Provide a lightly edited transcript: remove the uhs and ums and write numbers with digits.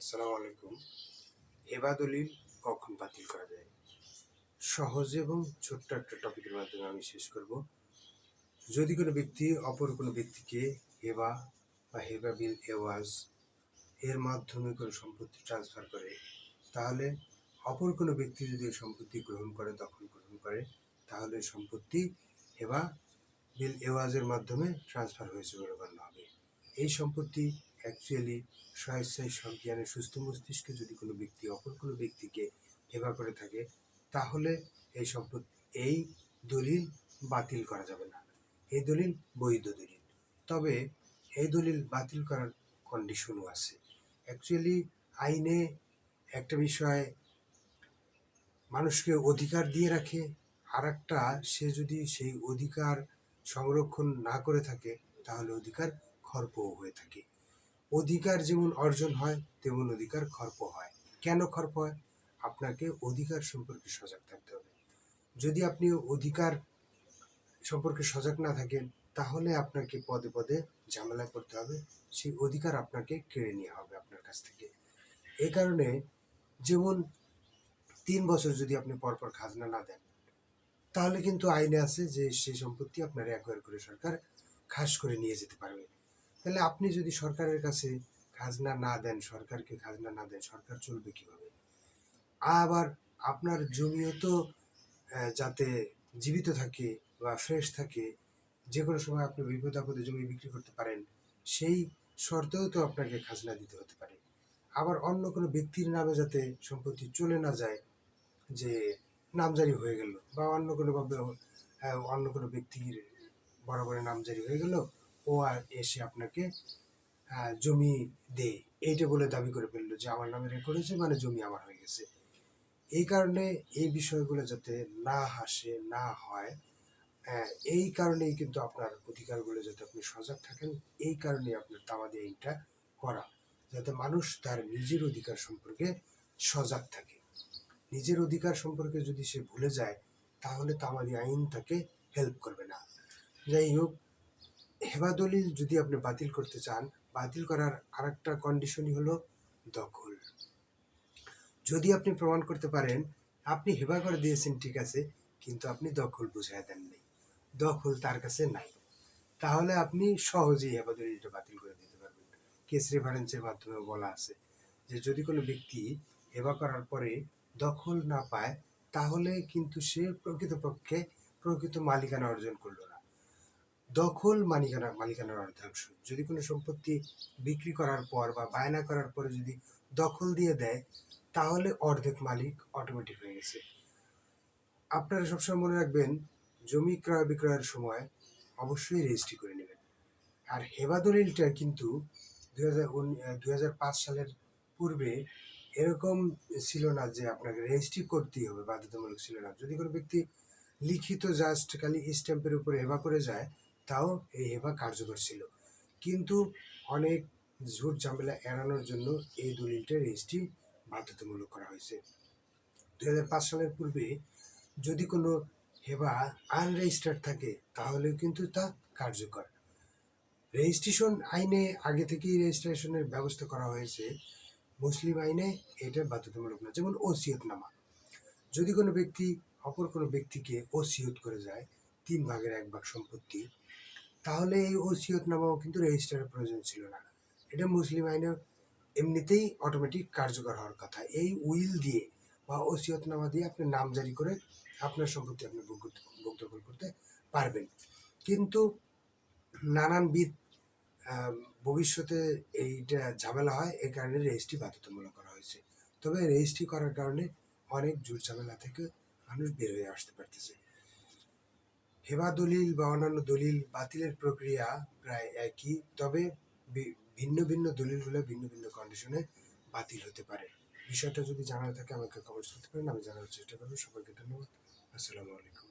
আসসালামু আলাইকুম। হেবা দলিল কখন বাতিল করা যায়? সহজ এবং ছোট্ট একটা টপিকের মাধ্যমে আমি শেষ করব। যদি কোনো ব্যক্তি অপর কোনো ব্যক্তিকে হেবা বা হেবা বিল এওয়াজ এর মাধ্যমে কোনো সম্পত্তি ট্রান্সফার করে, তাহলে অপর কোনো ব্যক্তি যদি এই সম্পত্তি গ্রহণ করে, দখল গ্রহণ করে, তাহলে সম্পত্তি হেবা বিল এওয়াজের মাধ্যমে ট্রান্সফার হয়েছে বলে গণ্য হবে। এই সম্পত্তি অ্যাকচুয়ালি স্বেচ্ছায় সজ্ঞানে সুস্থ মস্তিষ্কে যদি কোনো ব্যক্তি অপর কোনো ব্যক্তিকে হেবা করে থাকে, তাহলে এই দলিল বাতিল করা যাবে না। এই দলিল বৈধ দলিল। তবে এই দলিল বাতিল করার কন্ডিশনও আছে। অ্যাকচুয়ালি আইনে একটা বিষয় মানুষকে অধিকার দিয়ে রাখে, আর একটা সে যদি সেই অধিকার সংরক্ষণ না করে থাকে, তাহলে অধিকার খর্বও হয়ে থাকে। অধিকার যেমন অর্জন হয়, তেমন অধিকার খর্ব হয়। কেন খর্ব হয়? আপনাকে অধিকার সম্পর্কে সজাগ থাকতে হবে। যদি আপনি অধিকার সম্পর্কে সজাগ না থাকেন, তাহলে আপনাকে পদে পদে ঝামেলায় পড়তে হবে। সেই অধিকার আপনাকে কেড়ে নেওয়া হবে আপনার কাছ থেকে। এই কারণে যেমন 3 বছর যদি আপনি পরপর খাজনা না দেন, তাহলে কিন্তু আইনে আছে যে সেই সম্পত্তি আপনার অ্যাকোয়ার করে সরকার খাস করে নিয়ে যেতে পারবে। তাহলে আপনি যদি সরকারের কাছে খাজনা না দেন, সরকারকে খাজনা না দেন, সরকার চলবে কিভাবে? আবার আপনার জমিও তো যাতে জীবিত থাকে বা ফ্রেশ থাকে, যে কোনো সময় আপনি বিপদ আপদে জমি বিক্রি করতে পারেন, সেই শর্তেও তো আপনাকে খাজনা দিতে হতে পারে। আবার অন্য কোনো ব্যক্তির নামে যাতে সম্পত্তি চলে না যায়, যে নামজারি হয়ে গেল বা অন্য কোনোভাবে অন্য কোনো ব্যক্তির বরাবরে নামজারি হয়ে গেল, ও আর এসে আপনাকে জমি দে এইটা বলে দাবি করে ফেললো যে আমার নামে রেকর্ড হয়েছে, মানে জমি আমার হয়ে গেছে। এই কারণে এই বিষয়গুলো যাতে না না হয়, এই কারণেই কিন্তু আপনার অধিকারগুলো যাতে আপনি সজাগ থাকেন, এই কারণেই আপনার তামাদি আইনটা করা, যাতে মানুষ তার নিজের অধিকার সম্পর্কে সজাগ থাকে। নিজের অধিকার সম্পর্কে যদি সে ভুলে যায়, তাহলে তামাদি আইন তাকে হেল্প করবে না। যাই হোক, হেবা দলিল যদি আপনি বাতিল করতে চান, বাতিল করার আরেকটা কন্ডিশনই হলো দখল। যদি আপনি প্রমাণ করতে পারেন আপনি হেবা করে দিয়েছেন, ঠিক আছে, কিন্তু আপনি দখল বুঝাই দেন নাই, দখল তার কাছে নাই, তাহলে আপনি সহজেই হেবা দলিলটা বাতিল করে দিতে পারবেন। কেস রেফারেন্সের মাধ্যমে বলা আছে যে যদি কোনো ব্যক্তি হেবা করার পরে দখল না পায়, তাহলে কিন্তু সে প্রকৃতপক্ষে প্রকৃত মালিকানা অর্জন করলো না। দখল মালিকানার অর্ধাংশ। যদি কোনো সম্পত্তি বিক্রি করার পর বা বায়না করার পরে যদি দখল দিয়ে দেয়, তাহলে অর্ধেক মালিক অটোমেটিক হয়ে গেছে। আপনারা সবসময় মনে রাখবেন, জমি ক্রয় বিক্রয়ের সময় অবশ্যই রেজিস্ট্রি করে নেবেন। আর হেবা দলিলটা কিন্তু 2005 সালের পূর্বে এরকম ছিল না যে আপনাকে রেজিস্ট্রি করতেই হবে, বাধ্যতামূলক ছিল না। যদি কোনো ব্যক্তি লিখিত জাস্ট খালি স্ট্যাম্পের উপরে হেবা করে যায়, তাও এই হেবা কার্যকর ছিল। কিন্তু অনেক ঝুট ঝামেলা এড়ানোর জন্য এই দলিলটা রেজিস্ট্রি বাধ্যতামূলক করা হয়েছে। 2005 সালের পূর্বে যদি কোনো হেবা আনরেজিস্টার্ড থাকে, তাহলেও কিন্তু তা কার্যকর। রেজিস্ট্রেশন আইনে আগে থেকেই রেজিস্ট্রেশনের ব্যবস্থা করা হয়েছে, মুসলিম আইনে এটা বাধ্যতামূলক না। যেমন ওসিয়তনামা, যদি কোনো ব্যক্তি অপর কোনো ব্যক্তিকে ওসিয়ত করে যায় 3/1 সম্পত্তি, তাহলে এই ওসিয়তনামাও কিন্তু রেজিস্টারের প্রয়োজন ছিল না। এটা মুসলিম আইনে এমনিতেই অটোমেটিক কার্যকর হওয়ার কথা। এই উইল দিয়ে বা ওসিয়তনামা দিয়ে আপনি নামজারি করে আপনার সম্পত্তি আপনি ভোগ দখল করতে পারবেন। কিন্তু নানানবিধ ভবিষ্যতে এইটা ঝামেলা হয়, এই কারণে রেজিস্ট্রি বাধ্যতামূলক করা হয়েছে। তবে রেজিস্ট্রি করার কারণে অনেক ঝুট ঝামেলা থেকে মানুষ বের হয়ে আসতে পারতেছে। হেবা দলিল বা অন্যান্য দলিল বাতিলের প্রক্রিয়া প্রায় একই, তবে ভিন্ন ভিন্ন দলিলগুলো ভিন্ন ভিন্ন কন্ডিশনে বাতিল হতে পারে। বিষয়টা যদি জানার থাকে আমাকে কমেন্টস করতে পারেন, আমি জানার চেষ্টা করবো। সবাইকে ধন্যবাদ। আসসালামু আলাইকুম।